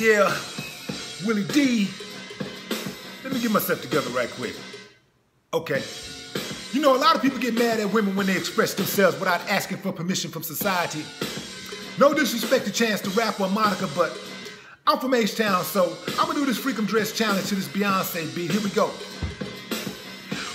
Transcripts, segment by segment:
Yeah, Willie D. Let me get myself together right quick. Okay. You know, a lot of people get mad at women when they express themselves without asking for permission from society. No disrespect to Chance the Rapper or Monica, but I'm from H-Town, so I'm gonna do this Freakum Dress challenge to this Beyonce beat. Here we go.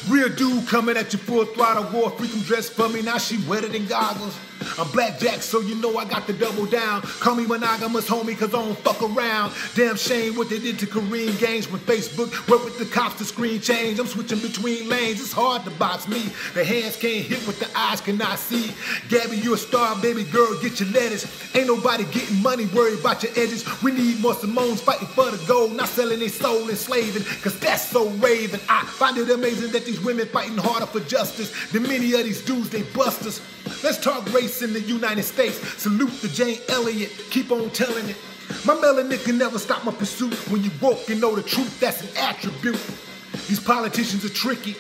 Real dude coming at you full throttle, wore Freakum Dress for me, now she wetter than goggles. I'm Blackjack, so you know I got to double down. Call me monogamous, homie, cause I don't fuck around. Damn shame what they did to Kareem Gaines when Facebook worked with the cops to screen change. I'm switching between lanes, it's hard to box me. The hands can't hit what the eyes cannot see. Gabby, you a star, baby girl, get your letters. Ain't nobody getting money, worry about your edges. We need more Simones fighting for the gold, not selling their soul and slaving, cause that's so raving. I find it amazing that these women fighting harder for justice than many of these dudes, they busters. Let's talk race in the United States. Salute to Jane Elliott, keep on telling it. My melanin can never stop my pursuit. When you woke, you know the truth, that's an attribute. These politicians are tricky.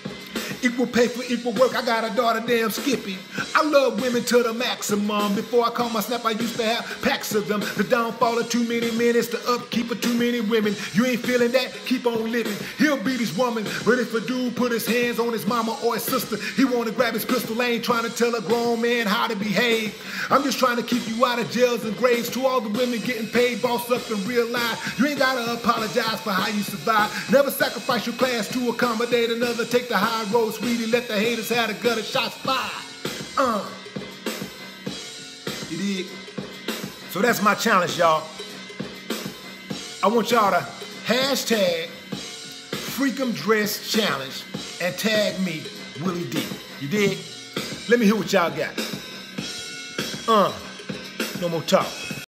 Equal pay for equal work, I got a daughter, damn Skippy. I love women to the maximum. Before I call my snap, I used to have packs of them. The downfall of too many men is the upkeep of too many women. You ain't feeling that? Keep on living. He'll beat his woman, but if a dude put his hands on his mama or his sister, he wanna grab his pistol. I ain't trying to tell a grown man how to behave. I'm just trying to keep you out of jails and graves. To all the women getting paid, boss up and real life. You ain't gotta apologize for how you survive. Never sacrifice your class to accommodate another. Take the high road, sweetie, let the haters have the gutter shots fired. You dig? So that's my challenge, y'all. I want y'all to hashtag Freakum Dress Challenge and tag me, Willie D. You dig? Let me hear what y'all got. No more talk.